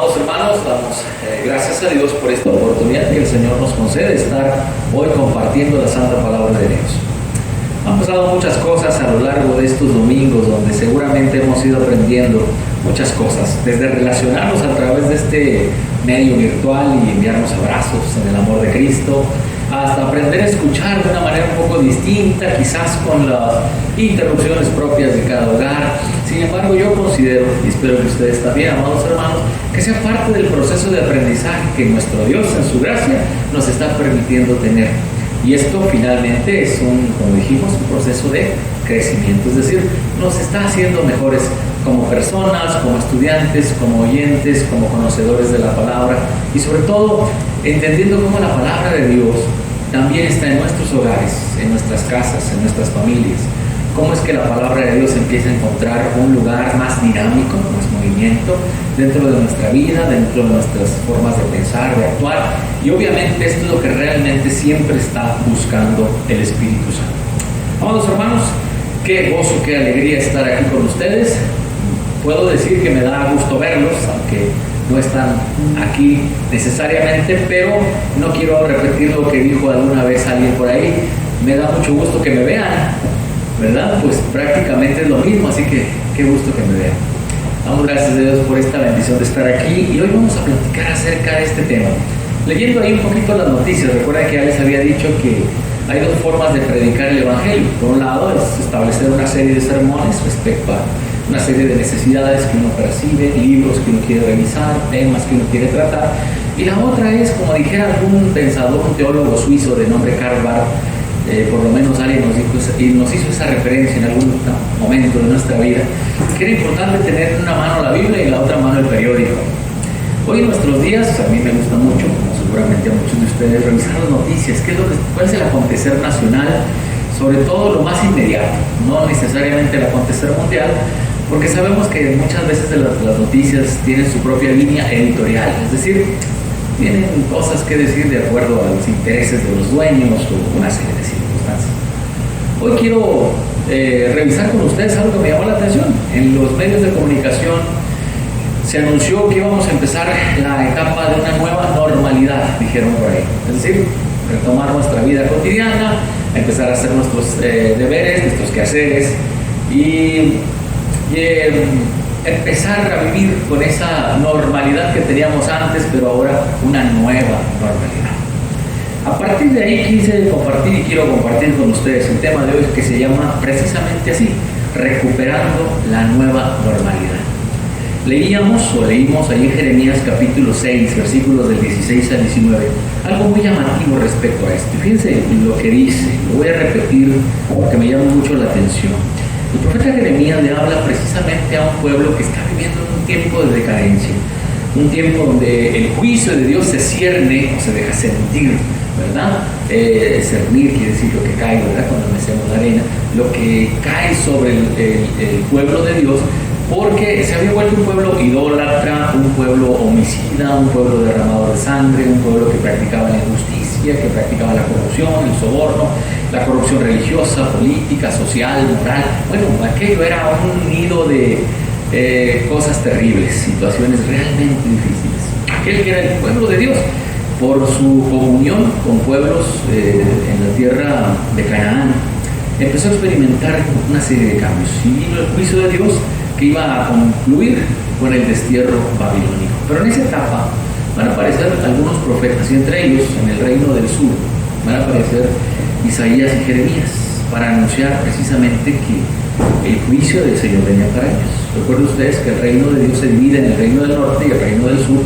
Amados hermanos, damos gracias a Dios por esta oportunidad que el Señor nos concede de estar hoy compartiendo la Santa Palabra de Dios. Han pasado muchas cosas a lo largo de estos domingos donde seguramente hemos ido aprendiendo muchas cosas, desde relacionarnos a través de este medio virtual y enviarnos abrazos en el amor de Cristo, hasta aprender a escuchar de una manera un poco distinta, quizás con las interrupciones propias de cada hogar. Sin embargo, yo considero, y espero que ustedes también, amados hermanos, que sea parte del proceso de aprendizaje que nuestro Dios en su gracia nos está permitiendo tener. Y esto finalmente es como dijimos, un proceso de crecimiento, es decir, nos está haciendo mejores como personas, como estudiantes, como oyentes, como conocedores de la palabra y sobre todo entendiendo cómo la palabra de Dios también está en nuestros hogares, en nuestras casas, en nuestras familias. Cómo es que la palabra de Dios empieza a encontrar un lugar más dinámico, más movimiento dentro de nuestra vida, dentro de nuestras formas de pensar, de actuar. Y obviamente esto es lo que realmente siempre está buscando el Espíritu Santo. Amados hermanos, qué gozo, qué alegría estar aquí con ustedes. Puedo decir que me da gusto verlos, aunque no están aquí necesariamente, pero no quiero repetir lo que dijo alguna vez alguien por ahí. Me da mucho gusto que me vean, ¿verdad? Pues prácticamente es lo mismo, así que qué gusto que me vean. Damos gracias a Dios por esta bendición de estar aquí y hoy vamos a platicar acerca de este tema. Leyendo ahí un poquito las noticias, recuerda que ya les había dicho que hay dos formas de predicar el Evangelio. Por un lado es establecer una serie de sermones respecto a una serie de necesidades que uno percibe, libros que uno quiere revisar, temas que uno quiere tratar. Y la otra es, como dijera algún pensador, un teólogo suizo de nombre Karl Barth, por lo menos alguien nos hizo esa referencia en algún momento de nuestra vida, que era importante tener en una mano la Biblia y en la otra mano el periódico. Hoy en nuestros días, a mí me gusta mucho, como seguramente a muchos de ustedes, revisar las noticias, cuál es el acontecer nacional, sobre todo lo más inmediato, no necesariamente el acontecer mundial, porque sabemos que muchas veces las noticias tienen su propia línea editorial, es decir, tienen cosas que decir de acuerdo a los intereses de los dueños o una serie de circunstancias. Hoy quiero revisar con ustedes algo que me llamó la atención. En los medios de comunicación se anunció que íbamos a empezar la etapa de una nueva normalidad, dijeron por ahí. Es decir, retomar nuestra vida cotidiana, empezar a hacer nuestros deberes, nuestros quehaceres y empezar a vivir con esa normalidad que teníamos antes, pero ahora una nueva normalidad. A partir de ahí quise compartir y quiero compartir con ustedes el tema de hoy que se llama precisamente así, recuperando la nueva normalidad. Leímos ahí en Jeremías capítulo 6, versículos del 16 al 19, algo muy llamativo respecto a esto. Fíjense lo que dice, lo voy a repetir porque me llama mucho la atención. El profeta Jeremías le habla precisamente a un pueblo que está viviendo en un tiempo de decadencia, un tiempo donde el juicio de Dios se cierne o se deja sentir, ¿verdad? Cernir quiere decir lo que cae, ¿verdad? Cuando mecemos la arena, lo que cae sobre el pueblo de Dios, porque se había vuelto un pueblo idólatra, un pueblo homicida, un pueblo derramador de sangre, un pueblo que practicaba la injusticia, que practicaba la corrupción, el soborno, la corrupción religiosa, política, social, moral. Bueno, aquello era un nido de cosas terribles, situaciones realmente difíciles. Aquel que era el pueblo de Dios, por su comunión con pueblos en la tierra de Canaán, empezó a experimentar una serie de cambios. Y vino el juicio de Dios que iba a concluir con el destierro babilónico. Pero en esa etapa van a aparecer algunos profetas, y entre ellos, en el reino del sur, van a aparecer Isaías y Jeremías, para anunciar precisamente que el juicio del Señor venía para ellos. Recuerden ustedes que el reino de Dios se divide en el reino del norte y el reino del sur,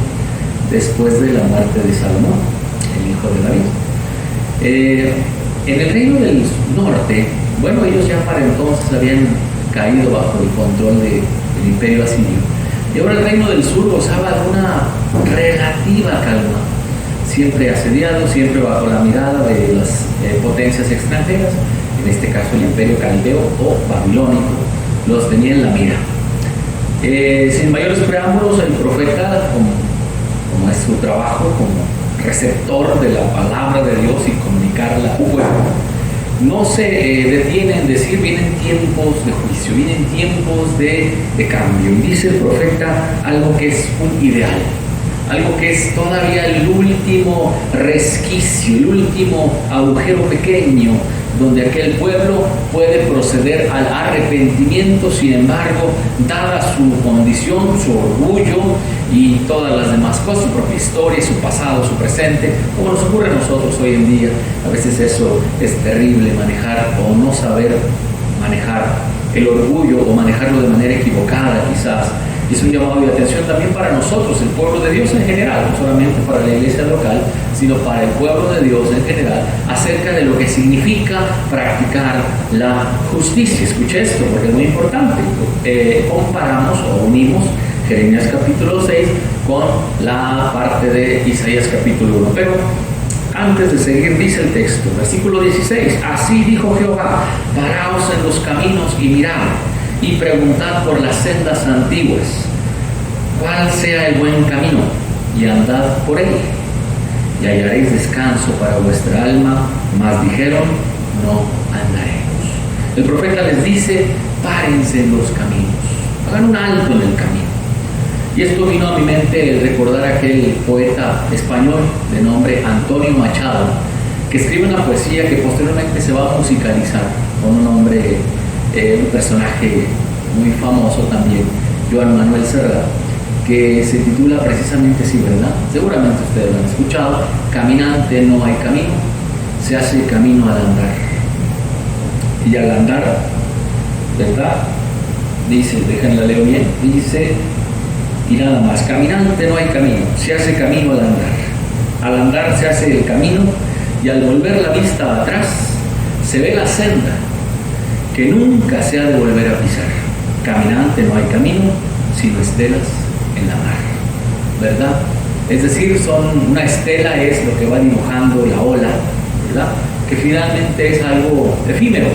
después de la muerte de Salomón, el hijo de David. En el reino del norte, bueno, ellos ya para entonces habían caído bajo el control del imperio asirio. Y ahora el reino del sur gozaba de una relativa calma, siempre asediado, siempre bajo la mirada de las potencias extranjeras, en este caso el imperio caldeo o babilónico, los tenía en la mira. Sin mayores preámbulos, el profeta, como es su trabajo, como receptor de la palabra de Dios y comunicarla al pueblo, no se detiene en decir vienen tiempos de juicio, vienen tiempos de cambio. Y dice el profeta algo que es un ideal. algo que es todavía el último resquicio, el último agujero pequeño donde aquel pueblo puede proceder al arrepentimiento. Sin embargo, dada su condición, su orgullo y todas las demás cosas, su propia historia, su pasado, su presente, como nos ocurre a nosotros hoy en día, a veces eso es terrible, manejar o no saber manejar el orgullo o manejarlo de manera equivocada quizás. Y es un llamado de atención también para nosotros, el pueblo de Dios en general, no solamente para la iglesia local, sino para el pueblo de Dios en general, acerca de lo que significa practicar la justicia. Escuche esto, porque es muy importante. Comparamos o unimos Jeremías capítulo 6 con la parte de Isaías capítulo 1. Pero antes de seguir, dice el texto, versículo 16, así dijo Jehová, paraos en los caminos y mirad, y preguntad por las sendas antiguas, cuál sea el buen camino, y andad por él, y hallaréis descanso para vuestra alma. Mas dijeron, no andaremos. El profeta les dice, párense en los caminos, hagan un alto en el camino. Y esto vino a mi mente el recordar a aquel poeta español de nombre Antonio Machado, que escribe una poesía que posteriormente se va a musicalizar con un hombre, un personaje muy famoso también, Joan Manuel Serrat, que se titula precisamente así, ¿verdad? Seguramente ustedes lo han escuchado: caminante no hay camino, se hace camino al andar. Y al andar, ¿verdad? Dice, déjenla leo bien, dice, y nada más, caminante no hay camino, se hace camino al andar. Al andar se hace el camino, y al volver la vista atrás, se ve la senda que nunca se ha de volver a pisar. Caminante no hay camino, sino estelas en la mar, ¿verdad? Es decir, una estela es lo que va dibujando la ola, ¿verdad? Que finalmente es algo efímero,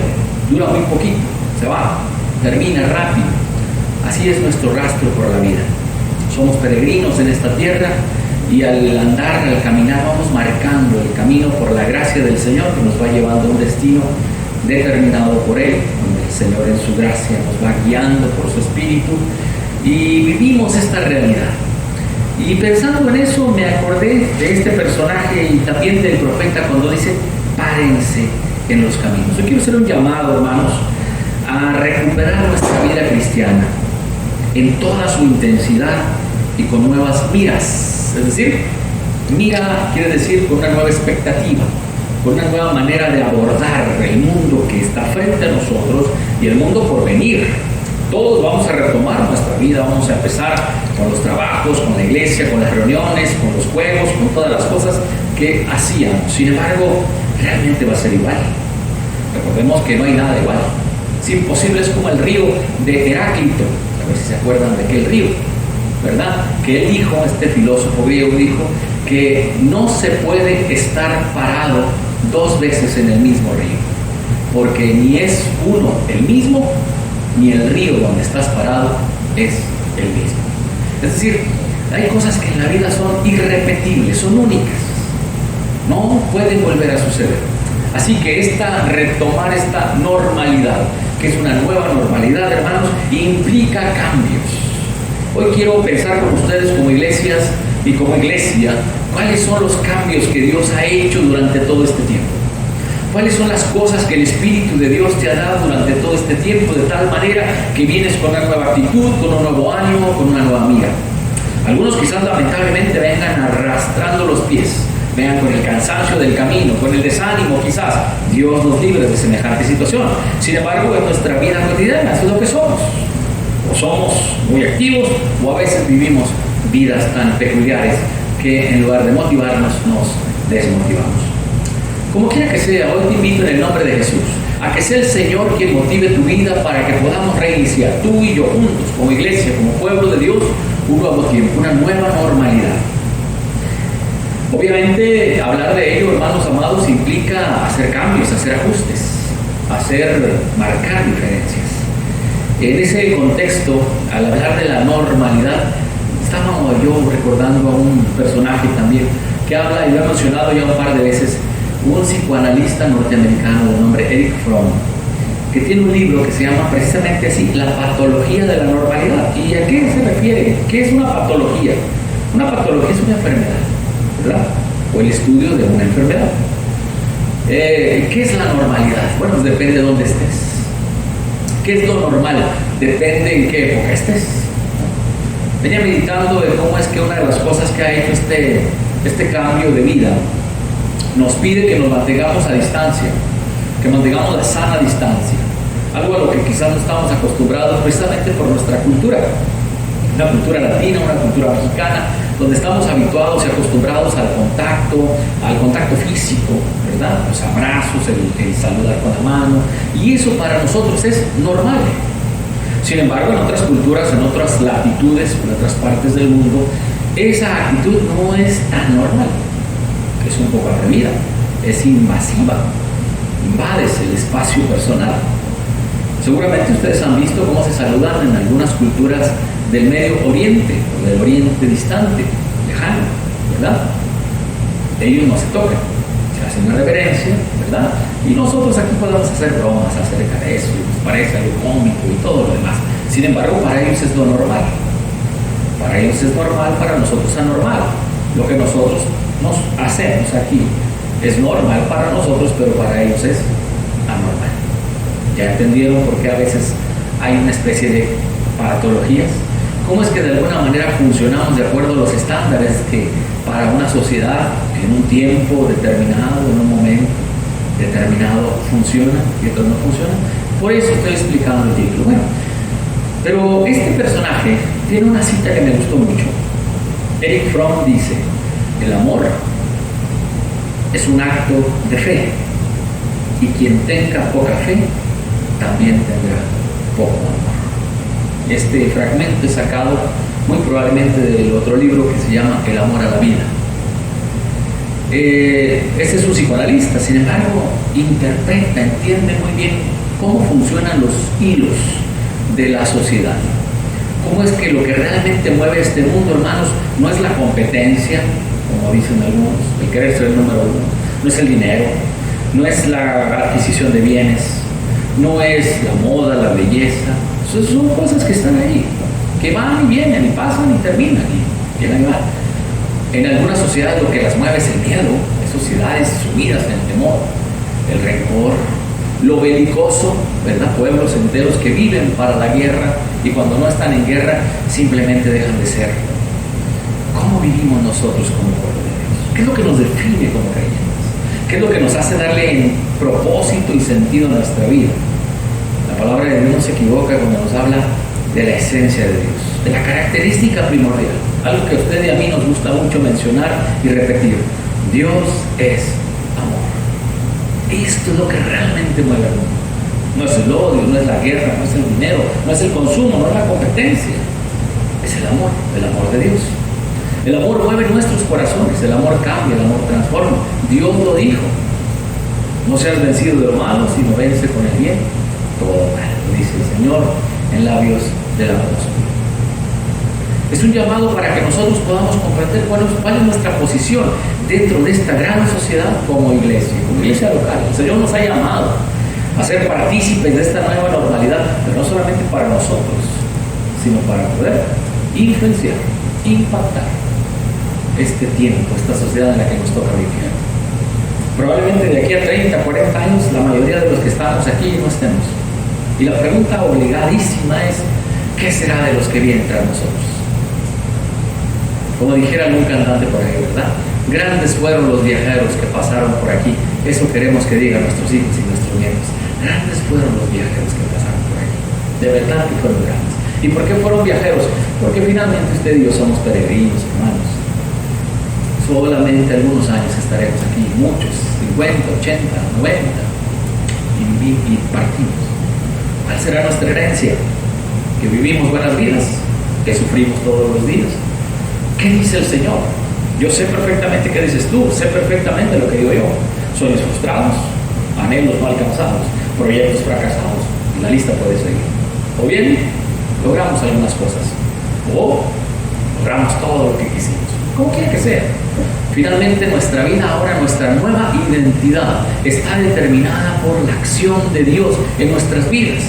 dura muy poquito, se va, termina rápido. Así es nuestro rastro por la vida. Somos peregrinos en esta tierra, y al andar, al caminar, vamos marcando el camino por la gracia del Señor, que nos va llevando a un destino determinado por Él, donde el Señor en su gracia nos va guiando por su Espíritu, y vivimos esta realidad. Y pensando en eso, me acordé de este personaje y también del profeta cuando dice, párense en los caminos. Yo quiero hacer un llamado, hermanos, a recuperar nuestra vida cristiana en toda su intensidad y con nuevas miras. Es decir, mira quiere decir con una nueva expectativa, con una nueva manera de abordar el mundo que está frente a nosotros y el mundo por venir. Todos vamos a retomar nuestra vida, vamos a empezar con los trabajos, con la iglesia, con las reuniones, con los juegos, con todas las cosas que hacíamos. Sin embargo, realmente va a ser igual. Recordemos que no hay nada igual. Es imposible, es como el río de Heráclito. A ver si se acuerdan de aquel río, ¿verdad? Que él dijo, este filósofo griego dijo, que no se puede estar parado dos veces en el mismo río, porque ni es uno el mismo, ni el río donde estás parado es el mismo. Es decir, hay cosas que en la vida son irrepetibles, son únicas, no pueden volver a suceder. Así que retomar esta normalidad, que es una nueva normalidad, hermanos, implica cambios. Hoy quiero pensar con ustedes como iglesias y como iglesia, ¿cuáles son los cambios que Dios ha hecho durante todo este tiempo? ¿Cuáles son las cosas que el Espíritu de Dios te ha dado durante todo este tiempo, de tal manera que vienes con una nueva actitud, con un nuevo ánimo, con una nueva mira? Algunos quizás lamentablemente vengan arrastrando los pies, vengan con el cansancio del camino, con el desánimo quizás. Dios nos libre de semejante situación. Sin embargo, en nuestra vida cotidiana es lo que somos. O somos muy activos, o a veces vivimos vidas tan peculiares que en lugar de motivarnos, nos desmotivamos. Como quiera que sea, hoy te invito en el nombre de Jesús a que sea el Señor quien motive tu vida para que podamos reiniciar, tú y yo juntos, como iglesia, como pueblo de Dios, un nuevo tiempo, una nueva normalidad. Obviamente, hablar de ello, hermanos amados, implica hacer cambios, hacer ajustes, marcar diferencias. En ese contexto, al hablar de la normalidad, estaba yo recordando a un personaje también que habla, y lo he mencionado ya un par de veces, un psicoanalista norteamericano de nombre Erich Fromm, que tiene un libro que se llama precisamente así, La patología de la normalidad. ¿Y a qué se refiere? ¿Qué es una patología? Una patología es una enfermedad, ¿verdad? O el estudio de una enfermedad. ¿Qué es la normalidad? Bueno, pues depende de dónde estés. ¿Qué es lo normal? Depende en qué época estés. Venía meditando de cómo es que una de las cosas que ha hecho este cambio de vida nos pide que nos mantengamos a distancia, que mantengamos la sana distancia, algo a lo que quizás no estamos acostumbrados precisamente por nuestra cultura, una cultura latina, una cultura mexicana, donde estamos habituados y acostumbrados al contacto físico, ¿verdad? Los abrazos, el saludar con la mano, y eso para nosotros es normal. Sin embargo, en otras culturas, en otras latitudes, en otras partes del mundo, esa actitud no es tan normal. Es un poco atrevida, es invasiva, invades el espacio personal. Seguramente ustedes han visto cómo se saludan en algunas culturas del Medio Oriente, o del Oriente distante, lejano, ¿verdad? Ellos no se tocan, se hace una reverencia, ¿verdad? Y nosotros aquí podemos hacer bromas acerca de eso, y nos parece algo cómico y todo lo demás. Sin embargo, para ellos es lo normal. Para ellos es normal, para nosotros es anormal. Lo que nosotros nos hacemos aquí es normal para nosotros, pero para ellos es anormal. ¿Ya entendieron por qué a veces hay una especie de patologías? ¿Cómo es que de alguna manera funcionamos de acuerdo a los estándares que para una sociedad en un tiempo determinado, en un momento determinado funciona y otros no funcionan? Por eso estoy explicando el título. Bueno, pero este personaje tiene una cita que me gustó mucho. Erich Fromm dice: el amor es un acto de fe, y quien tenga poca fe también tendrá poco amor. Este fragmento es sacado muy probablemente del otro libro que se llama El amor a la vida. Este es un psicoanalista, sin embargo, interpreta, entiende muy bien cómo funcionan los hilos de la sociedad. Cómo es que lo que realmente mueve este mundo, hermanos, no es la competencia, como dicen algunos, el querer ser el número uno, no es el dinero, no es la adquisición de bienes, no es la moda, la belleza. Son cosas que están ahí, que van y vienen, y pasan y terminan, y ahí van. En algunas sociedades lo que las mueve es el miedo. Hay sociedades sumidas en el temor, el rencor, lo belicoso, ¿verdad? Pueblos enteros que viven para la guerra, y cuando no están en guerra simplemente dejan de ser. ¿Cómo vivimos nosotros como pueblo de Dios? ¿Qué es lo que nos define como creyentes? ¿Qué es lo que nos hace darle propósito y sentido a nuestra vida? La palabra de Dios no se equivoca cuando nos habla de la esencia de Dios, de la característica primordial, algo que a usted y a mí nos gusta mucho mencionar y repetir: Dios es amor. Esto es lo que realmente mueve al mundo. No es el odio, no es la guerra, no es el dinero, no es el consumo, no es la competencia. Es el amor de Dios. El amor mueve nuestros corazones, el amor cambia, el amor transforma. Dios lo dijo: no seas vencido de lo malo, sino vence con el bien todo mal, dice el Señor en labios del apóstol. Es un llamado para que nosotros podamos comprender cuál es nuestra posición dentro de esta gran sociedad como iglesia local. El Señor nos ha llamado a ser partícipes de esta nueva normalidad, pero no solamente para nosotros, sino para poder influenciar, impactar este tiempo, esta sociedad en la que nos toca vivir. Probablemente de aquí a 30, 40 años, la mayoría de los que estamos aquí no estemos. Y la pregunta obligadísima es: ¿qué será de los que vienen tras nosotros? Como dijera algún cantante por ahí, ¿verdad? Grandes fueron los viajeros que pasaron por aquí. Eso queremos que digan nuestros hijos y nuestros nietos. Grandes fueron los viajeros que pasaron por aquí. De verdad que fueron grandes. ¿Y por qué fueron viajeros? Porque finalmente usted y yo somos peregrinos, hermanos. Solamente algunos años estaremos aquí, muchos, 50, 80, 90, y partimos. ¿Cuál será nuestra herencia? Que vivimos buenas vidas, que sufrimos todos los días. ¿Qué dice el Señor? Yo sé perfectamente qué dices tú, sé perfectamente lo que digo yo. Sueños frustrados, anhelos no alcanzados, proyectos fracasados, y la lista puede seguir. O bien, logramos algunas cosas, o logramos todo lo que quisimos, como quiera que sea. Finalmente nuestra vida ahora, nuestra nueva identidad está determinada por la acción de Dios en nuestras vidas.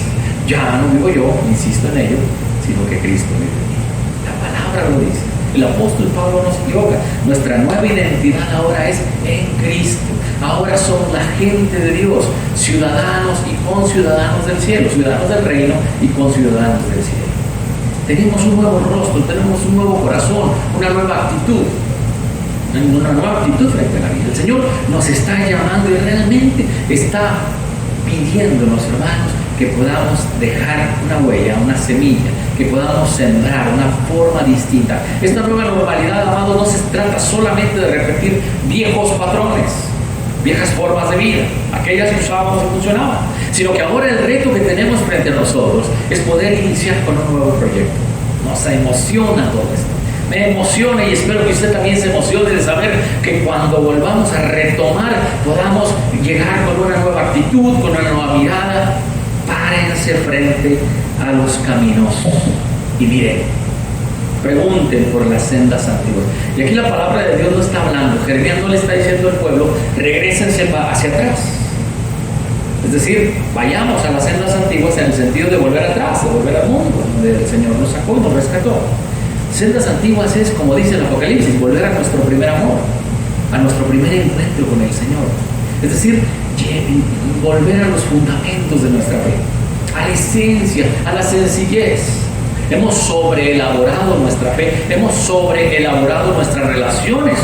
Ya no vivo yo, insisto en ello, sino que Cristo vive en mí. La palabra lo dice. El apóstol Pablo no se equivoca. Nuestra nueva identidad ahora es en Cristo. Ahora somos la gente de Dios, ciudadanos y conciudadanos del cielo, ciudadanos del reino y conciudadanos del cielo. Tenemos un nuevo rostro, tenemos un nuevo corazón, una nueva actitud frente a la vida. El Señor nos está llamando y realmente está pidiéndonos, hermanos, que podamos dejar una huella, una semilla, que podamos sembrar una forma distinta. Esta nueva normalidad, amados, no se trata solamente de repetir viejos patrones, viejas formas de vida, aquellas que usábamos y funcionaban, sino que ahora el reto que tenemos frente a nosotros es poder iniciar con un nuevo proyecto. Nos emociona todo esto. Me emociona y espero que usted también se emocione de saber que cuando volvamos a retomar podamos llegar con una nueva actitud, con una nueva mirada. Párense frente a los caminos y miren, pregunten por las sendas antiguas. Y aquí la palabra de Dios no está hablando. Jeremías no le está diciendo al pueblo, regrésense hacia atrás. Es decir, vayamos a las sendas antiguas en el sentido de volver atrás, de volver al mundo donde el Señor nos sacó y nos rescató. Sendas antiguas es, como dice el Apocalipsis, volver a nuestro primer amor, a nuestro primer encuentro con el Señor. Es decir, volver a los fundamentos de nuestra fe, a la esencia, a la sencillez. Hemos sobreelaborado nuestra fe, hemos sobreelaborado nuestras relaciones,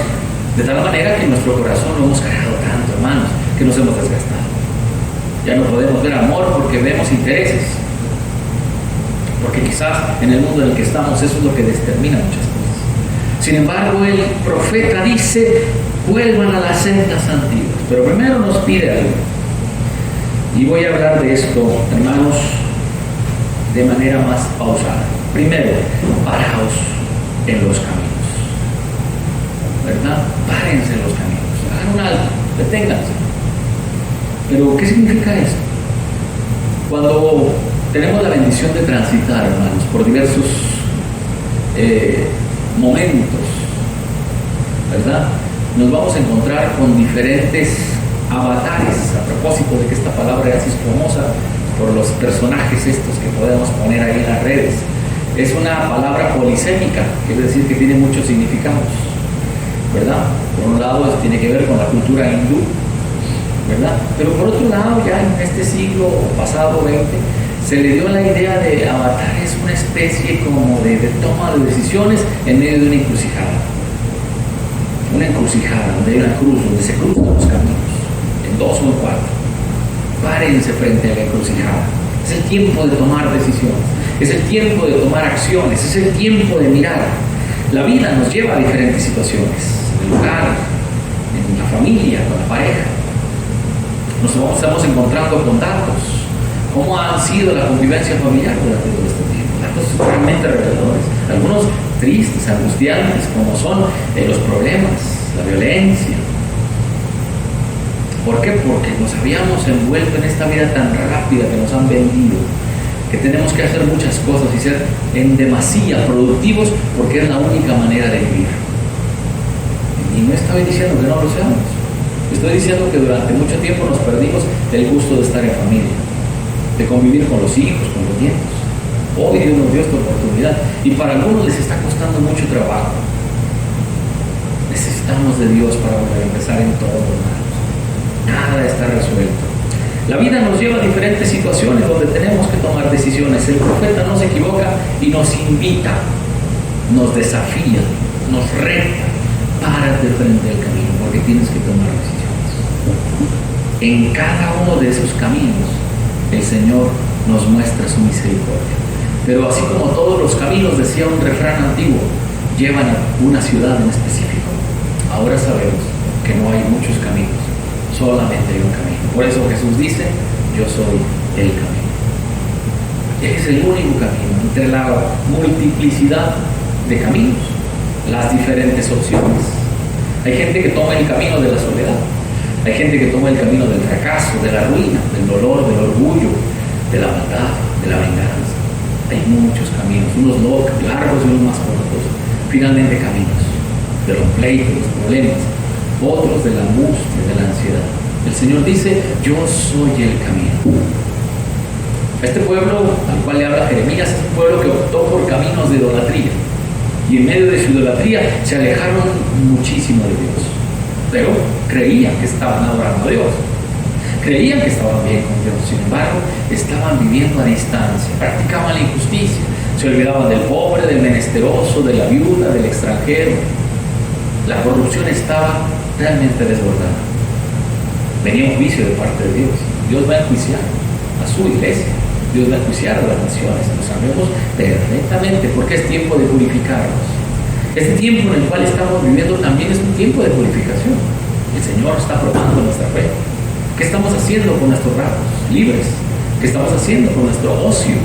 de tal manera que nuestro corazón lo hemos cargado tanto, hermanos, que nos hemos desgastado. Ya no podemos ver amor porque vemos intereses. Porque quizás en el mundo en el que estamos eso es lo que determina muchas cosas. Sin embargo, el profeta dice, vuelvan a las sendas antiguas. Pero primero nos pide algo. Y voy a hablar de esto, hermanos, de manera más pausada. Primero, paraos en los caminos. ¿Verdad? Párense en los caminos. Hagan un alto, deténganse. Pero, ¿qué significa esto? Cuando tenemos la bendición de transitar, hermanos, por diversos momentos, ¿verdad? Nos vamos a encontrar con diferentes avatares, a propósito de que esta palabra ya es famosa por los personajes estos que podemos poner ahí en las redes. Es una palabra polisémica, quiere decir que tiene muchos significados, ¿verdad? Por un lado tiene que ver con la cultura hindú, ¿verdad? Pero por otro lado, ya en este siglo pasado, 20, se le dio la idea de avatar es una especie como de toma de decisiones en medio de una encrucijada. Una encrucijada donde hay una cruz, donde se cruzan los caminos, en dos o en cuatro. Párense frente a la encrucijada. Es el tiempo de tomar decisiones, es el tiempo de tomar acciones, es el tiempo de mirar. La vida nos lleva a diferentes situaciones, en el hogar, en la familia, con la pareja. Nos estamos encontrando con datos. ¿Cómo ha sido la convivencia familiar durante todo este tiempo? Datos realmente reveladores. Algunos tristes, angustiantes, como son los problemas, la violencia. ¿Por qué? Porque nos habíamos envuelto en esta vida tan rápida que nos han vendido, que tenemos que hacer muchas cosas y ser en demasía productivos porque es la única manera de vivir. Y no estoy diciendo que no lo seamos. Estoy diciendo que durante mucho tiempo nos perdimos el gusto de estar en familia, de convivir con los hijos, con los nietos. Hoy Dios nos dio esta oportunidad y para algunos les está costando mucho trabajo. Necesitamos de Dios para volver a empezar en todo, hermanos. Nada está resuelto. La vida nos lleva a diferentes situaciones donde tenemos que tomar decisiones. El profeta no se equivoca y nos invita, nos desafía, nos reta. Párate frente al camino porque tienes que tomar decisiones. En cada uno de esos caminos el Señor nos muestra su misericordia. Pero así como todos los caminos, decía un refrán antiguo, llevan a una ciudad en específico, ahora sabemos que no hay muchos caminos, solamente hay un camino. Por eso Jesús dice, yo soy el camino. Es el único camino entre la multiplicidad de caminos, las diferentes opciones. Hay gente que toma el camino de la soledad, hay gente que toma el camino del fracaso, de la ruina, del dolor, del orgullo, de la maldad, de la venganza. Hay muchos caminos, unos largos y unos más cortos. Finalmente caminos de los pleitos, los problemas, otros de la angustia, de la ansiedad. El Señor dice, yo soy el camino. Este pueblo al cual le habla Jeremías es un pueblo que optó por caminos de idolatría. y en medio de su idolatría se alejaron muchísimo de Dios. Pero creían que estaban adorando a Dios. Creían que estaban bien con Dios. Sin embargo, estaban viviendo a distancia. Practicaban la injusticia. Se olvidaban del pobre, del menesteroso, de la viuda, del extranjero. La corrupción estaba realmente desbordada. Venía un juicio de parte de Dios. Dios va a enjuiciar a su iglesia. Dios va a enjuiciar a las naciones. Lo sabemos perfectamente porque es tiempo de purificarnos. Este tiempo en el cual estamos viviendo también es un tiempo de purificación. El Señor está probando nuestra fe. ¿Qué estamos haciendo con nuestros ratos libres? ¿Qué estamos haciendo con nuestro ocio?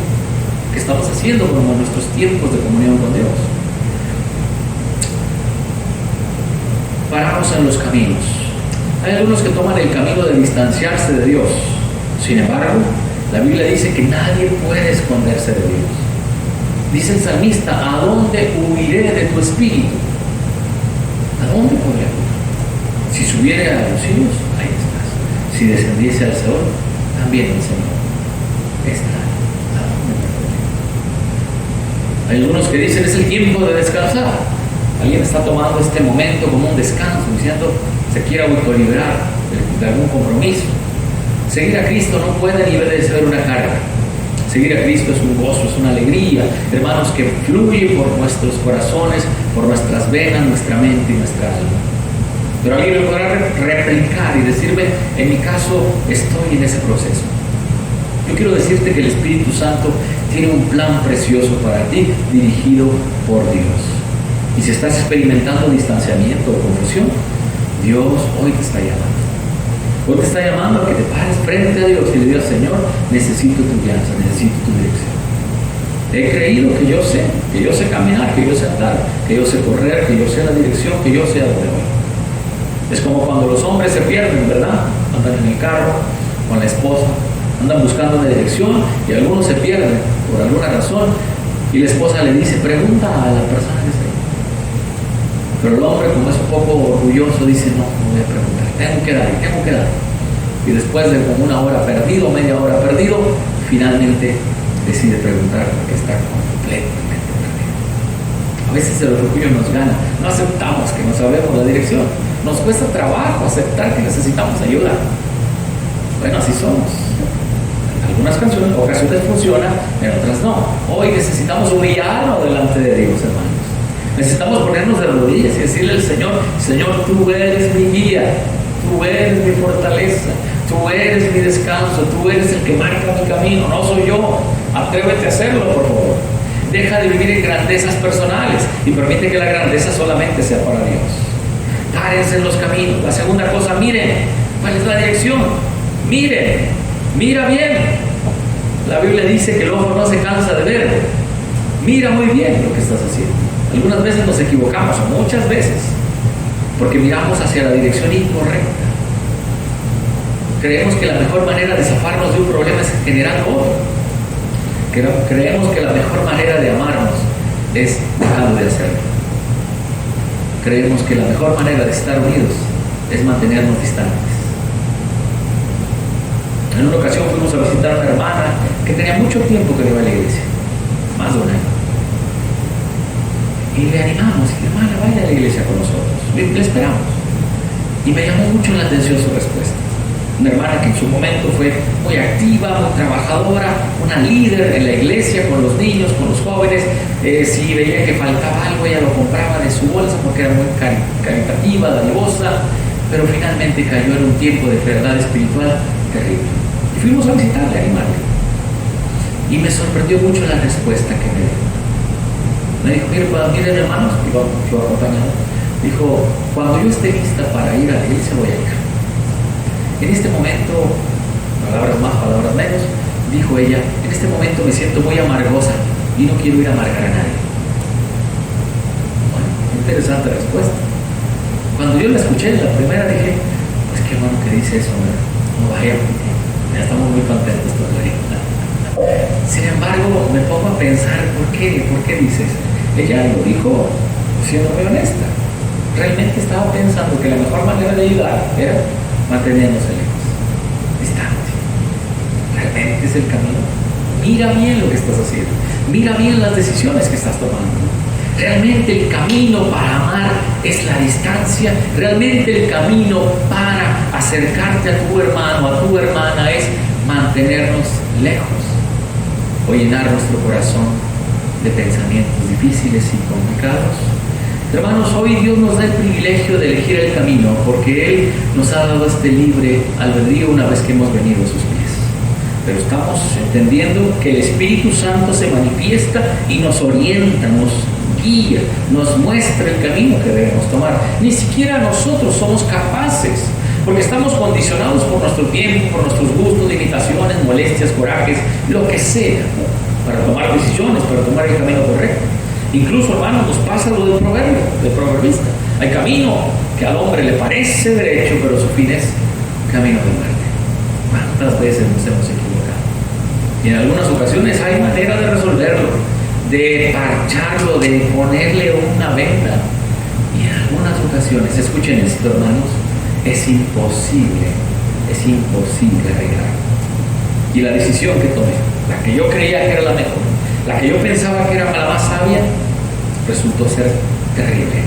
¿Qué estamos haciendo con nuestros tiempos de comunión con Dios? Paramos en los caminos. Hay algunos que toman el camino de distanciarse de Dios. Sin embargo, la Biblia dice que nadie puede esconderse de Dios. Dice el salmista: ¿a dónde huiré de tu espíritu? ¿A dónde podré huir? Si subiere a los cielos, ahí estás. Si descendiese al Seol, también el Señor está. ¿A dónde me podré? Hay algunos que dicen: es el tiempo de descansar. Alguien está tomando este momento como un descanso, diciendo se quiere autoliberar de algún compromiso. Seguir a Cristo no puede ni debe de ser una carga. Seguir a Cristo es un gozo, es una alegría, hermanos, que fluye por nuestros corazones, por nuestras venas, nuestra mente y nuestra alma. Pero alguien me podrá replicar y decirme: en mi caso estoy en ese proceso. Yo quiero decirte que el Espíritu Santo tiene un plan precioso para ti, dirigido por Dios. Y si estás experimentando distanciamiento o confusión, Dios hoy te está llamando. Hoy te está llamando a que te pares frente a Dios y le digas: Señor, necesito tu guianza, necesito tu dirección. He creído que yo sé caminar, que yo sé andar, que yo sé correr, que yo sé la dirección, que yo sé a dónde voy. Es como cuando los hombres se pierden, ¿verdad? Andan en el carro con la esposa, andan buscando una dirección y algunos se pierden por alguna razón y la esposa le dice: pregunta a la persona que está ahí. Pero el hombre, como es un poco orgulloso, dice: no voy a preguntar, tengo que dar. Y después de como una hora perdido, media hora perdido, finalmente decide preguntar porque está completamente perdido. A veces el orgullo nos gana, no aceptamos que no sabemos la dirección, nos cuesta trabajo aceptar que necesitamos ayuda. Bueno, así somos. En algunas ocasiones funciona, en otras no. Hoy necesitamos humillarnos delante de Dios, hermanos. Necesitamos ponernos de rodillas y decirle al Señor: Señor, tú eres mi guía, tú eres mi fortaleza, tú eres mi descanso, tú eres el que marca mi camino, no soy yo. Atrévete a hacerlo, por favor. Deja de vivir en grandezas personales y permite que la grandeza solamente sea para Dios. Párense en los caminos. La segunda cosa, miren cuál es la dirección. Miren, mira bien. La Biblia dice que el ojo no se cansa de ver. Mira muy bien lo que estás haciendo. Algunas veces nos equivocamos, o muchas veces, porque miramos hacia la dirección incorrecta. Creemos que la mejor manera de zafarnos de un problema es generar otro. Creemos que la mejor manera de amarnos es dejando de hacerlo. Creemos que la mejor manera de estar unidos es mantenernos distantes. En una ocasión fuimos a visitar a una hermana que tenía mucho tiempo que no iba a la iglesia, más de un año. Y le animamos: hermana, vaya a la iglesia con nosotros. Le esperamos. Y me llamó mucho la atención su respuesta. Una hermana que en su momento fue muy activa, muy trabajadora, una líder en la iglesia con los niños, con los jóvenes. Si veía que faltaba algo, ella lo compraba de su bolsa porque era muy caritativa, dadivosa, pero finalmente cayó en un tiempo de frialdad espiritual terrible. Y fuimos a visitarle, a animarle. Y me sorprendió mucho la respuesta que me dio. Me dijo: miren hermanos, iba acompañado. Dijo: cuando yo esté lista para ir a la iglesia, voy a ir. En este momento, palabras más, palabras menos, dijo ella: en este momento me siento muy amargosa y no quiero ir a amargar a nadie. Bueno, interesante respuesta. Cuando yo la escuché la primera, dije: pues qué bueno que dice eso, ¿verdad? No vaya, ya estamos muy contentos todavía. Sin embargo, me pongo a pensar: ¿por qué dice eso? Ella lo dijo siendo muy honesta. Realmente estaba pensando que la mejor manera de ayudar era manteniéndose lejos, distante. ¿Realmente es el camino? Mira bien lo que estás haciendo. Mira bien las decisiones que estás tomando. ¿Realmente el camino para amar es la distancia? ¿Realmente el camino para acercarte a tu hermano, a tu hermana, es mantenernos lejos o llenar nuestro corazón de pensamientos difíciles y complicados? Hermanos, hoy Dios nos da el privilegio de elegir el camino porque Él nos ha dado este libre albedrío una vez que hemos venido a sus pies. Pero estamos entendiendo que el Espíritu Santo se manifiesta y nos orienta, nos guía, nos muestra el camino que debemos tomar. Ni siquiera nosotros somos capaces, porque estamos condicionados por nuestro tiempo, por nuestros gustos, limitaciones, molestias, corajes, lo que sea, para tomar decisiones, para tomar el camino correcto. Incluso, hermanos, nos pasa lo del proverbio, del proverbista. Hay camino que al hombre le parece derecho, pero su fin es camino de muerte. ¿Cuántas veces nos hemos equivocado? Y en algunas ocasiones hay manera de resolverlo, de parcharlo, de ponerle una venda. Y en algunas ocasiones, escuchen esto, hermanos, es imposible arreglar. Y la decisión que tomé, la que yo creía que era la mejor, la que yo pensaba que era la más sabia, resultó ser terrible.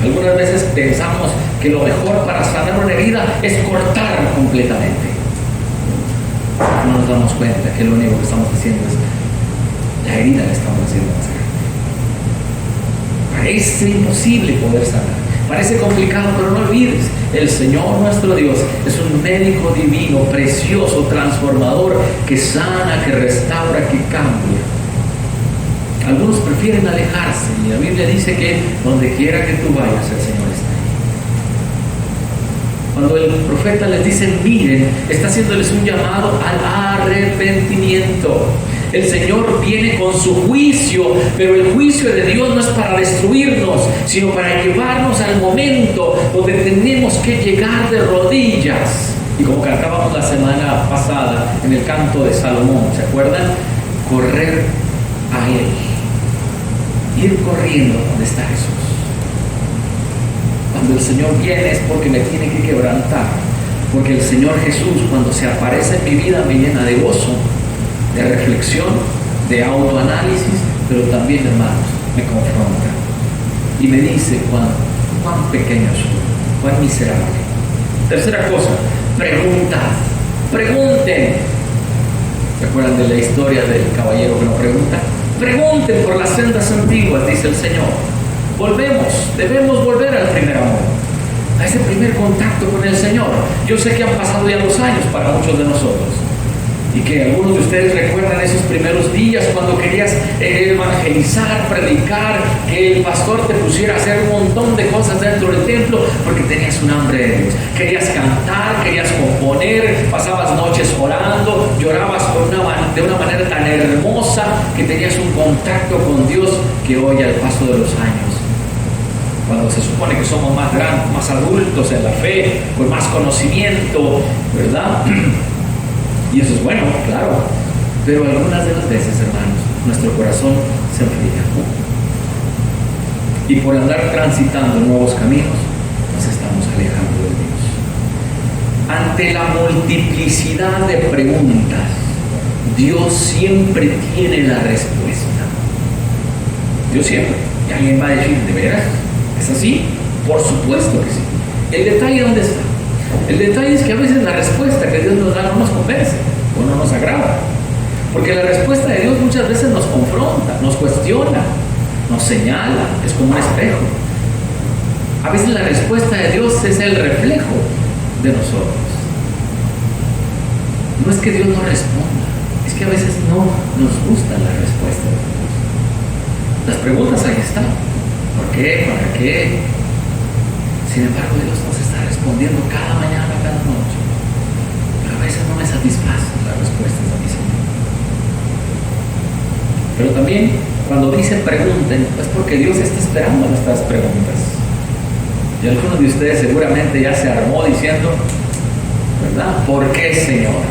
Algunas veces pensamos que lo mejor para sanar una herida es cortar completamente. No nos damos cuenta que lo único que estamos haciendo es la herida la estamos haciendo más grande. Parece imposible poder sanar, parece complicado, pero no olvides, el Señor nuestro Dios es un médico divino, precioso, transformador, que sana, que restaura, que cambia. Algunos prefieren alejarse y la Biblia dice que donde quiera que tú vayas, el Señor está ahí. Cuando el profeta les dice, miren, está haciéndoles un llamado al arrepentimiento. El Señor viene con su juicio, pero el juicio de Dios no es para destruirnos, sino para llevarnos al momento donde tenemos que llegar de rodillas. Y como cantábamos la semana pasada en el canto de Salomón, ¿se acuerdan? Correr a Él. Ir corriendo donde está Jesús. Cuando el Señor viene es porque me tiene que quebrantar, porque el Señor Jesús, cuando se aparece en mi vida, me llena de gozo, de reflexión, de autoanálisis, pero también, hermanos, me confronta y me dice cuán pequeño soy, cuán miserable. Tercera cosa, pregunten. ¿Se acuerdan de la historia del caballero que no pregunta? Pregunten por las sendas antiguas, dice el Señor. Debemos volver al primer amor, a ese primer contacto con el Señor. Yo sé que han pasado ya 2 años para muchos de nosotros, y que algunos de ustedes recuerdan esos primeros días cuando querías evangelizar, predicar, que el pastor te pusiera a hacer un montón de cosas dentro del templo porque tenías un hambre de Dios. Querías cantar, querías componer, pasabas noches orando, llorabas de una manera tan hermosa que tenías un contacto con Dios que hoy, al paso de los años, cuando se supone que somos más grandes, más adultos en la fe, con más conocimiento, ¿verdad? Y eso es bueno, claro, pero algunas de las veces, hermanos, nuestro corazón se enfría. Y por andar transitando nuevos caminos, nos estamos alejando de Dios. Ante la multiplicidad de preguntas, Dios siempre tiene la respuesta. Dios siempre. Y alguien va a decir, ¿de veras? ¿Es así? Por supuesto que sí. ¿El detalle dónde está? El detalle es que a veces la respuesta que Dios nos da no nos convence o no nos agrada. Porque la respuesta de Dios muchas veces nos confronta, nos cuestiona, nos señala, es como un espejo. A veces la respuesta de Dios es el reflejo de nosotros. No es que Dios no responda, es que a veces no nos gusta la respuesta de Dios. Las preguntas ahí están. ¿Por qué? ¿Para qué? Sin embargo, Dios nos está respondiendo cada mañana, cada noche. Pero a veces no me satisfacen las respuestas de mi Señor. Pero también, cuando dice pregunten, es porque Dios está esperando nuestras preguntas. Y algunos de ustedes seguramente ya se armó diciendo, ¿verdad? ¿Por qué, Señor?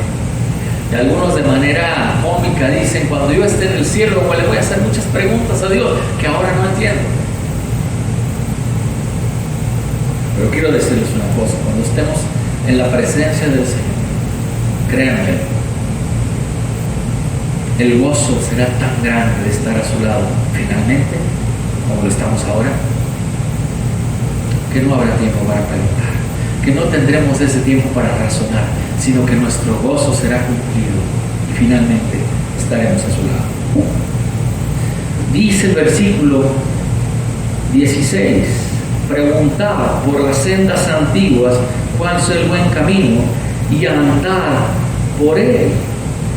Y algunos de manera cómica dicen, cuando yo esté en el cielo, pues le voy a hacer muchas preguntas a Dios que ahora no entiendo. Pero quiero decirles una cosa, cuando estemos en la presencia del Señor, créanme, el gozo será tan grande de estar a su lado finalmente como lo estamos ahora, que no habrá tiempo para preguntar, que no tendremos ese tiempo para razonar, sino que nuestro gozo será cumplido y finalmente estaremos a su lado. Dice el versículo 16, preguntad por las sendas antiguas cuál es el buen camino y andad por él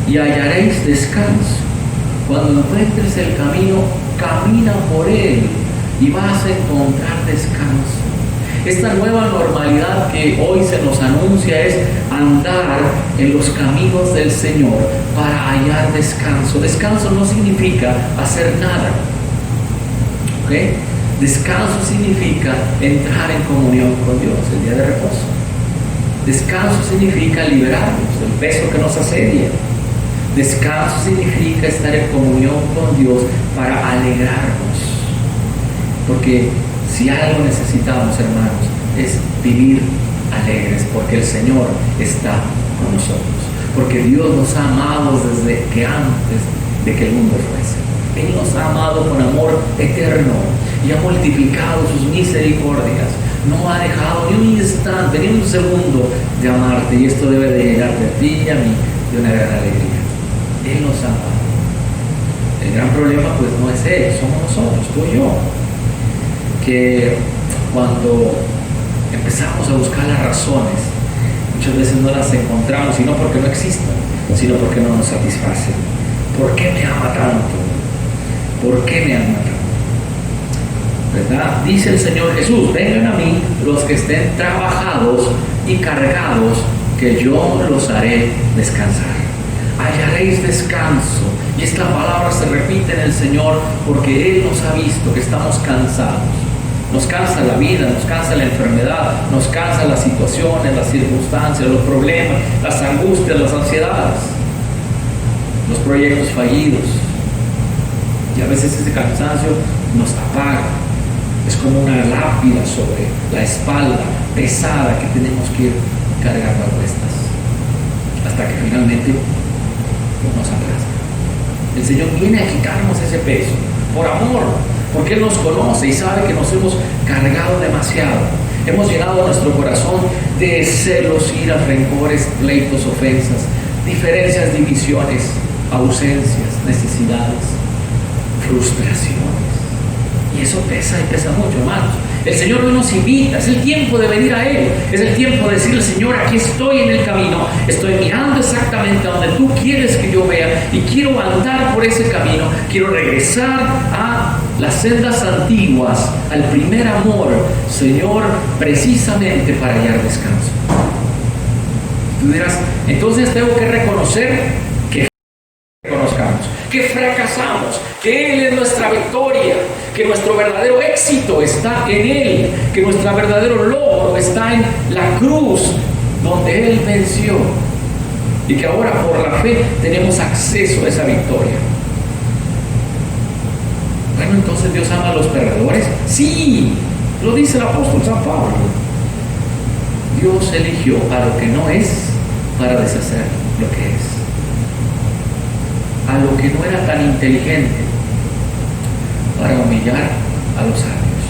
y hallaréis descanso. Cuando encuentres el camino, camina por él y vas a encontrar descanso. Esta nueva normalidad que hoy se nos anuncia es andar en los caminos del Señor para hallar descanso. Descanso no significa hacer nada, ¿ok? Descanso significa entrar en comunión con Dios, el día de reposo. Descanso significa liberarnos del peso que nos asedia. Descanso significa estar en comunión con Dios para alegrarnos. Porque si algo necesitamos, hermanos, es vivir alegres, porque el Señor está con nosotros. Porque Dios nos ha amado desde que antes de que el mundo fuese. Él nos ha amado con amor eterno y ha multiplicado sus misericordias. No ha dejado ni un instante, ni un segundo de amarte, y esto debe de llenarte a ti y a mí de una gran alegría. Él nos ama. El gran problema pues no es Él, somos nosotros, tú y yo, que cuando empezamos a buscar las razones, muchas veces no las encontramos, y no porque no existan, sino porque no nos satisfacen. ¿Por qué me ama tanto? ¿Por qué me ama tanto? ¿Verdad? Dice el Señor Jesús, vengan a mí los que estén trabajados y cargados, que yo los haré descansar. Hallaréis descanso. Y esta palabra se repite en el Señor porque Él nos ha visto que estamos cansados. Nos cansa la vida, nos cansa la enfermedad, nos cansa las situaciones, las circunstancias, los problemas, las angustias, las ansiedades, los proyectos fallidos. Y a veces ese cansancio nos apaga. Es como una lápida sobre la espalda pesada que tenemos que ir cargando a cuestas hasta que finalmente nos aplasta. El Señor viene a quitarnos ese peso por amor, porque Él nos conoce y sabe que nos hemos cargado demasiado. Hemos llenado nuestro corazón de celos, iras, rencores, pleitos, ofensas, diferencias, divisiones, ausencias, necesidades, frustraciones. Y eso pesa y pesa mucho, hermanos. El Señor hoy nos invita, es el tiempo de venir a Él, es el tiempo de decirle: Señor, aquí estoy en el camino, estoy mirando exactamente a donde tú quieres que yo vea y quiero andar por ese camino, quiero regresar a las sendas antiguas, al primer amor, Señor, precisamente para hallar descanso. Tú dirás, entonces tengo que reconocer que reconozcamos, que fracasamos, que Él es nuestra victoria, que nuestro verdadero éxito está en Él, que nuestro verdadero logro está en la cruz donde Él venció, y que ahora por la fe tenemos acceso a esa victoria. Bueno, entonces Dios ama a los perdedores. Sí, lo dice el apóstol San Pablo. Dios eligió a lo que no es para deshacer lo que es, a lo que no era tan inteligente para humillar a los sabios,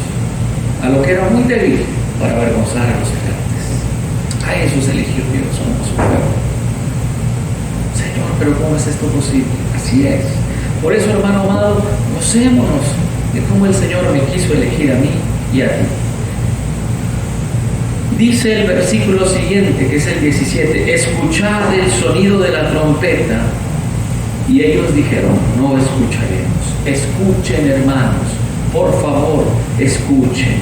a lo que era muy débil para avergonzar a los fuertes. A esos eligió Dios, somos su pueblo. Señor, pero ¿cómo es esto posible? Así es. Por eso, hermano amado, gocémonos de cómo el Señor me quiso elegir a mí y a ti. Dice el versículo siguiente, que es el 17: escuchad el sonido de la trompeta. Y ellos dijeron: no escucharemos. Escuchen, hermanos, por favor, escuchen.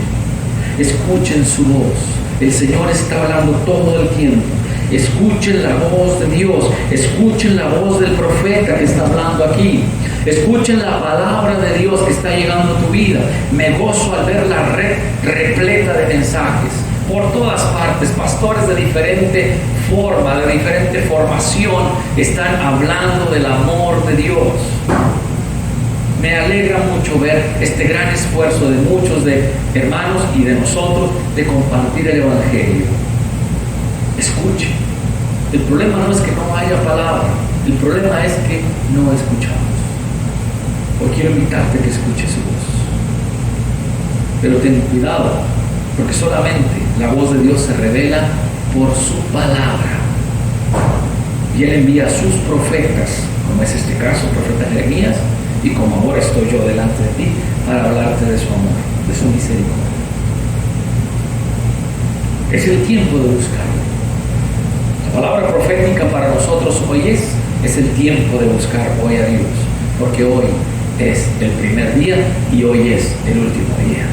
Escuchen su voz. El Señor está hablando todo el tiempo. Escuchen la voz de Dios. Escuchen la voz del profeta que está hablando aquí. Escuchen la palabra de Dios que está llegando a tu vida. Me gozo al ver la red repleta de mensajes por todas partes. Pastores de diferente forma, de diferente formación, están hablando del amor de Dios. Me alegra mucho ver este gran esfuerzo de muchos de hermanos y de nosotros de compartir el Evangelio. Escuchen. El problema no es que no haya palabra, el problema es que no escuchamos. Hoy quiero invitarte a que escuches su voz. Pero ten cuidado, porque solamente la voz de Dios se revela por su palabra. Y Él envía a sus profetas, como es este caso, el profeta Jeremías, y como ahora estoy yo delante de ti, para hablarte de su amor, de su misericordia. Es el tiempo de buscarlo. La palabra profética para nosotros hoy es el tiempo de buscar hoy a Dios, porque hoy es el primer día y hoy es el último día.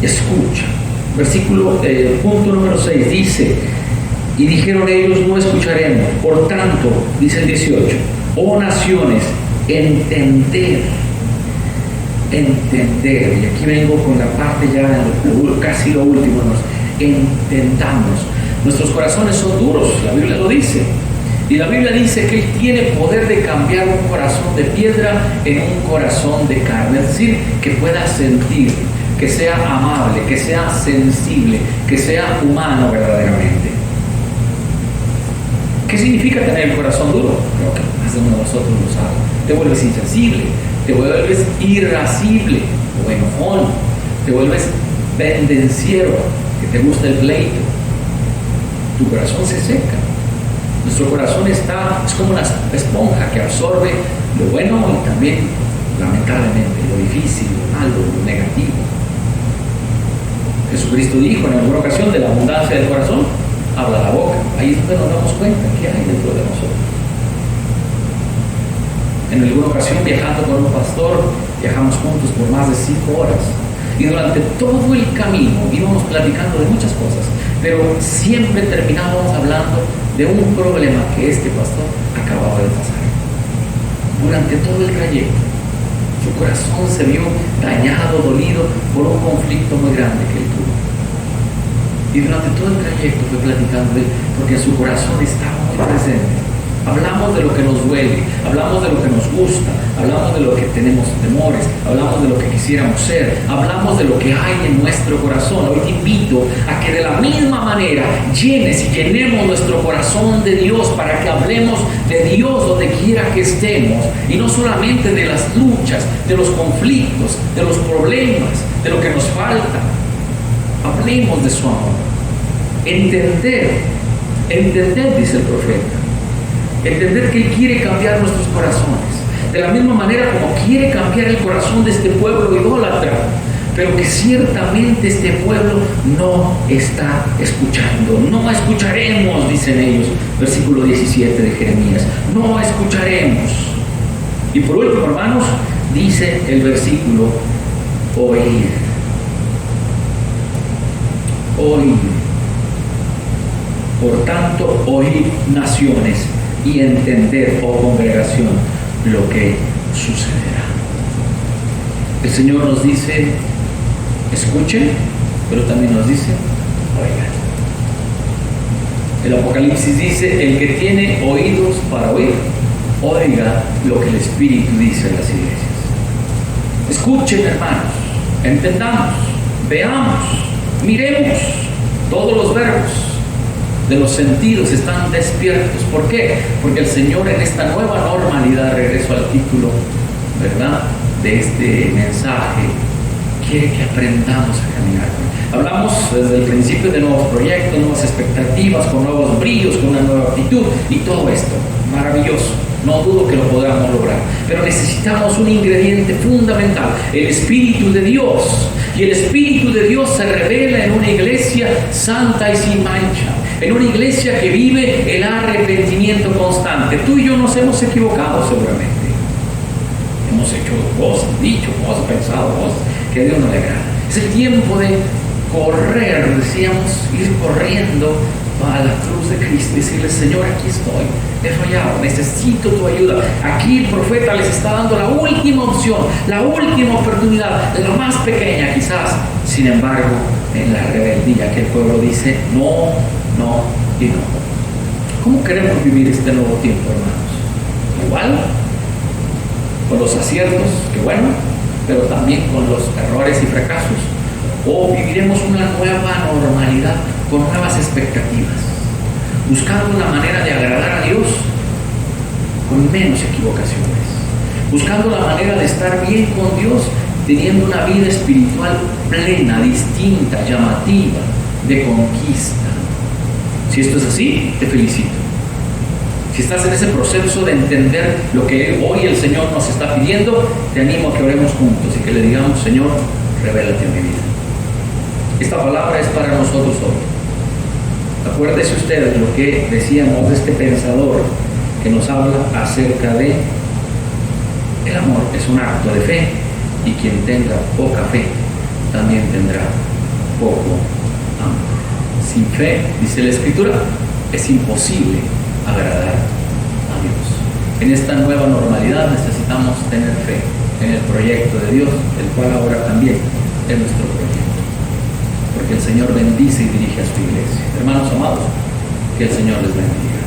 Escucha. Punto número 6 dice: y dijeron ellos, no escucharemos. Por tanto, dice el 18, oh naciones, entender. Y aquí vengo con la parte ya, casi lo último, entendamos. Nuestros corazones son duros, la Biblia lo dice. Y la Biblia dice que Él tiene poder de cambiar un corazón de piedra en un corazón de carne. Es decir, que pueda sentir, que sea amable, que sea sensible, que sea humano verdaderamente. ¿Qué significa tener el corazón duro? Creo que más de uno de nosotros lo sabe. Te vuelves insensible, te vuelves irascible o enojón, te vuelves pendenciero, que te gusta el pleito. Tu corazón se seca. Nuestro corazón es como una esponja que absorbe lo bueno y también, lamentablemente, lo difícil, lo malo, lo negativo. Jesucristo dijo en alguna ocasión: de la abundancia del corazón habla la boca. Ahí es donde nos damos cuenta que hay dentro de nosotros. En alguna ocasión, viajando con un pastor, viajamos juntos por más de 5 horas. Y durante todo el camino íbamos platicando de muchas cosas, pero siempre terminábamos hablando de un problema que este pastor acababa de pasar. Durante todo el trayecto, su corazón se vio dañado, dolido por un conflicto muy grande que él tuvo. Y durante todo el trayecto fue platicando de él, porque en su corazón estaba muy presente. Hablamos de lo que nos duele, hablamos de lo que nos gusta, hablamos de lo que tenemos temores, hablamos de lo que quisiéramos ser, hablamos de lo que hay en nuestro corazón. Hoy te invito a que de la misma manera llenes y llenemos nuestro corazón de Dios, para que hablemos de Dios donde quiera que estemos, y no solamente de las luchas, de los conflictos, de los problemas, de lo que nos falta. Hablemos de su amor. Entender, dice el profeta. Entender que Él quiere cambiar nuestros corazones, de la misma manera como quiere cambiar el corazón de este pueblo idólatra, pero que ciertamente este pueblo no está escuchando. No escucharemos, dicen ellos, versículo 17 de Jeremías, no escucharemos. Y por último, hermanos, dice el versículo: oír. Por tanto, oíd, naciones, y entender, oh congregación, lo que sucederá. El Señor nos dice: escuchen, pero también nos dice: oigan. El Apocalipsis dice: el que tiene oídos para oír, oiga lo que el Espíritu dice a las iglesias. Escuchen, hermanos, entendamos, veamos, miremos. Todos los verbos de los sentidos están despiertos. ¿Por qué? Porque el Señor, en esta nueva normalidad, regreso al título, ¿verdad?, de este mensaje, quiere que aprendamos a caminar. Hablamos desde el principio de nuevos proyectos, nuevas expectativas, con nuevos brillos, con una nueva actitud, y todo esto, maravilloso. No dudo que lo podamos lograr, pero necesitamos un ingrediente fundamental: el Espíritu de Dios. Y el Espíritu de Dios se revela en una iglesia santa y sin mancha, en una iglesia que vive el arrepentimiento constante. Tú y yo nos hemos equivocado seguramente. Hemos hecho cosas, dicho cosas, pensado cosas que a Dios no le agrada. Es el tiempo de correr, decíamos, ir corriendo a la cruz de Cristo y decirle: Señor, aquí estoy, he fallado, necesito tu ayuda. Aquí el profeta les está dando la última opción, la última oportunidad, la más pequeña quizás. Sin embargo, en la rebeldía que el pueblo dice: no, no y no. ¿Cómo queremos vivir este nuevo tiempo, hermanos? Igual, con los aciertos, que bueno, pero también con los errores y fracasos. ¿O viviremos una nueva normalidad con nuevas expectativas, buscando una manera de agradar a Dios con menos equivocaciones, buscando la manera de estar bien con Dios teniendo una vida espiritual plena, distinta, llamativa, de conquista. Si esto es así, te felicito. Si estás en ese proceso de entender lo que hoy el Señor nos está pidiendo, te animo a que oremos juntos y que le digamos: Señor, revélate en mi vida. Esta palabra es para nosotros hoy. Acuérdese usted de lo que decíamos de este pensador que nos habla acerca de el amor. Es un acto de fe, y quien tenga poca fe también tendrá poco amor. Sin fe, dice la Escritura, es imposible agradar a Dios. En esta nueva normalidad necesitamos tener fe en el proyecto de Dios, el cual ahora también es nuestro proyecto, porque el Señor bendice y dirige a su iglesia. Hermanos amados, que el Señor les bendiga.